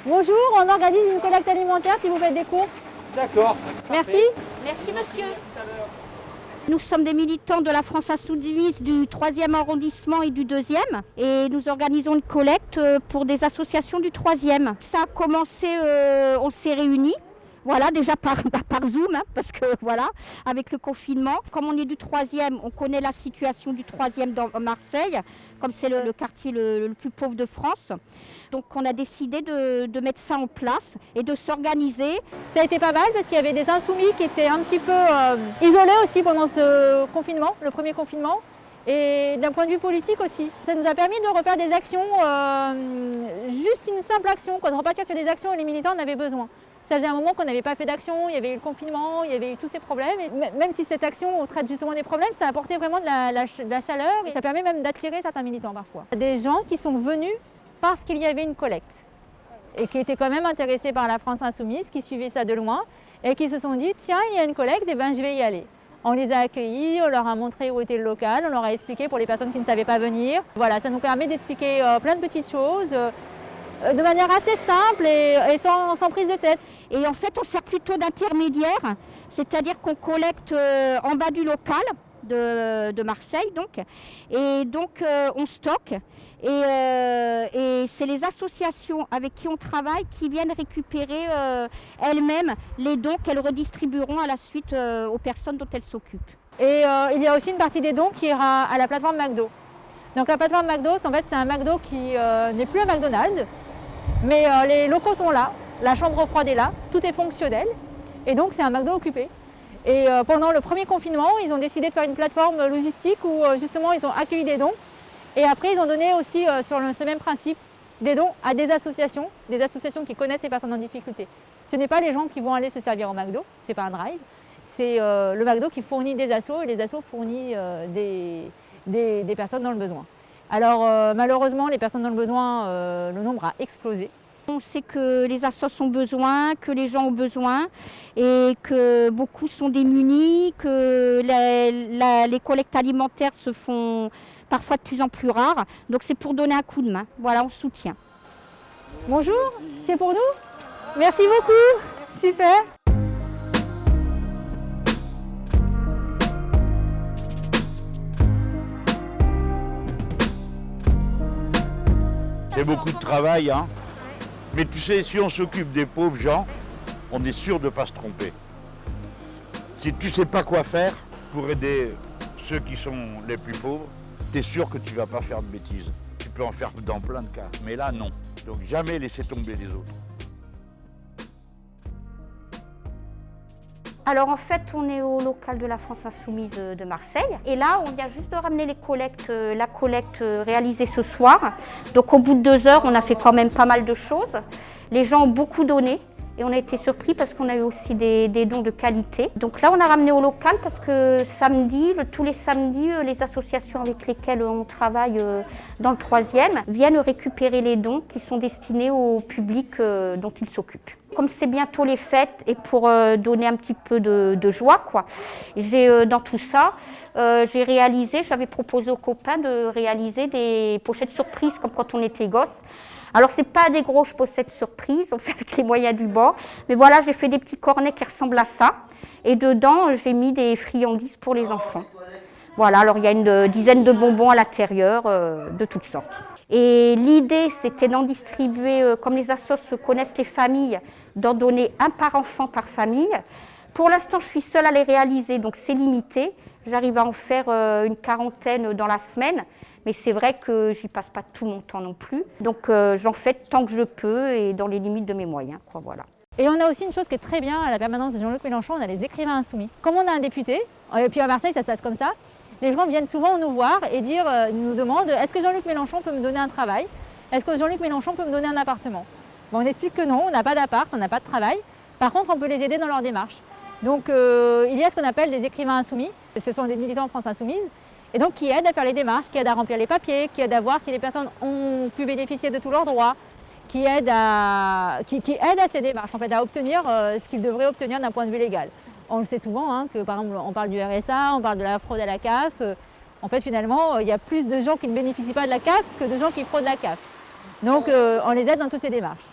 Bonjour, on organise une collecte alimentaire si vous faites des courses. D'accord. Merci. Merci monsieur. Nous sommes des militants de la France Insoumise du 3e arrondissement et du 2e et nous organisons une collecte pour des associations du 3e. Ça a commencé, on s'est réunis. Voilà, déjà par Zoom, hein, parce que voilà, avec le confinement. Comme on est du 3e, on connaît la situation du 3e dans Marseille, comme c'est le quartier le plus pauvre de France. Donc on a décidé de mettre ça en place et de s'organiser. Ça a été pas mal parce qu'il y avait des insoumis qui étaient un petit peu isolés aussi pendant ce confinement, le premier confinement. Et d'un point de vue politique aussi. Ça nous a permis de refaire des actions, juste une simple action, de repartir sur des actions où les militants en avaient besoin. Ça faisait un moment qu'on n'avait pas fait d'action, il y avait eu le confinement, il y avait eu tous ces problèmes. Et même si cette action traite justement des problèmes, ça a apporté vraiment de la chaleur et ça permet même d'attirer certains militants parfois. Des gens qui sont venus parce qu'il y avait une collecte et qui étaient quand même intéressés par la France Insoumise, qui suivaient ça de loin et qui se sont dit tiens, il y a une collecte, et ben je vais y aller. On les a accueillis, on leur a montré où était le local, on leur a expliqué pour les personnes qui ne savaient pas venir. Voilà, ça nous permet d'expliquer plein de petites choses. De manière assez simple et sans prise de tête. Et en fait, on sert plutôt d'intermédiaire, c'est-à-dire qu'on collecte en bas du local de Marseille, donc. Et donc, on stocke. Et c'est les associations avec qui on travaille qui viennent récupérer elles-mêmes les dons qu'elles redistribueront à la suite aux personnes dont elles s'occupent. Et il y a aussi une partie des dons qui ira à la plateforme McDo. Donc la plateforme McDo, en fait, c'est un McDo qui n'est plus un McDonald's. Mais les locaux sont là, la chambre froide est là, tout est fonctionnel et donc c'est un McDo occupé. Et pendant le premier confinement, ils ont décidé de faire une plateforme logistique où justement ils ont accueilli des dons et après ils ont donné aussi sur ce même principe des dons à des associations qui connaissent les personnes en difficulté. Ce n'est pas les gens qui vont aller se servir au McDo, ce n'est pas un drive, c'est le McDo qui fournit des assos et les assos fournissent des personnes dans le besoin. Alors malheureusement, les personnes dans le besoin, le nombre a explosé. On sait que les assos ont besoin, que les gens ont besoin et que beaucoup sont démunis, que les collectes alimentaires se font parfois de plus en plus rares. Donc c'est pour donner un coup de main. Voilà, on soutient. Bonjour, c'est pour nous? Merci beaucoup, super. C'est beaucoup de travail, hein. Mais tu sais, si on s'occupe des pauvres gens, on est sûr de ne pas se tromper. Si tu ne sais pas quoi faire pour aider ceux qui sont les plus pauvres, tu es sûr que tu ne vas pas faire de bêtises. Tu peux en faire dans plein de cas, mais là, non. Donc jamais laisser tomber les autres. Alors en fait, on est au local de la France Insoumise de Marseille. Et là, on vient juste de ramener la collecte réalisée ce soir. Donc au bout de 2 heures, on a fait quand même pas mal de choses. Les gens ont beaucoup donné. Et on a été surpris parce qu'on a eu aussi des dons de qualité. Donc là, on a ramené au local parce que tous les samedis, les associations avec lesquelles on travaille dans le 3e viennent récupérer les dons qui sont destinés au public dont ils s'occupent. Comme c'est bientôt les fêtes et pour donner un petit peu de joie, quoi, dans tout ça, j'avais proposé aux copains de réaliser des pochettes surprises comme quand on était gosse. Alors, ce n'est pas des grosses pochettes surprises, on fait avec les moyens du bord. Mais voilà, j'ai fait des petits cornets qui ressemblent à ça. Et dedans, j'ai mis des friandises pour les enfants. Voilà, alors il y a une dizaine de bonbons à l'intérieur, de toutes sortes. Et l'idée, c'était d'en distribuer, comme les assos connaissent les familles, d'en donner un par enfant par famille. Pour l'instant, je suis seule à les réaliser, donc c'est limité. J'arrive à en faire une 40aine dans la semaine. Mais c'est vrai que j'y passe pas tout mon temps non plus. Donc j'en fais tant que je peux et dans les limites de mes moyens, quoi, voilà. Et on a aussi une chose qui est très bien à la permanence de Jean-Luc Mélenchon, on a les écrivains insoumis. Comme on a un député, et puis à Marseille ça se passe comme ça, les gens viennent souvent nous voir et nous demandent est-ce que Jean-Luc Mélenchon peut me donner un travail? Est-ce que Jean-Luc Mélenchon peut me donner un appartement? Bon, on explique que non, on n'a pas d'appart, on n'a pas de travail. Par contre, on peut les aider dans leur démarche. Donc il y a ce qu'on appelle des écrivains insoumis, ce sont des militants en France Insoumise, et donc qui aident à faire les démarches, qui aident à remplir les papiers, qui aident à voir si les personnes ont pu bénéficier de tous leurs droits, qui aident à ces démarches, en fait, à obtenir ce qu'ils devraient obtenir d'un point de vue légal. On le sait souvent, hein, que par exemple, on parle du RSA, on parle de la fraude à la CAF. En fait, finalement, il y a plus de gens qui ne bénéficient pas de la CAF que de gens qui fraudent la CAF. Donc, on les aide dans toutes ces démarches.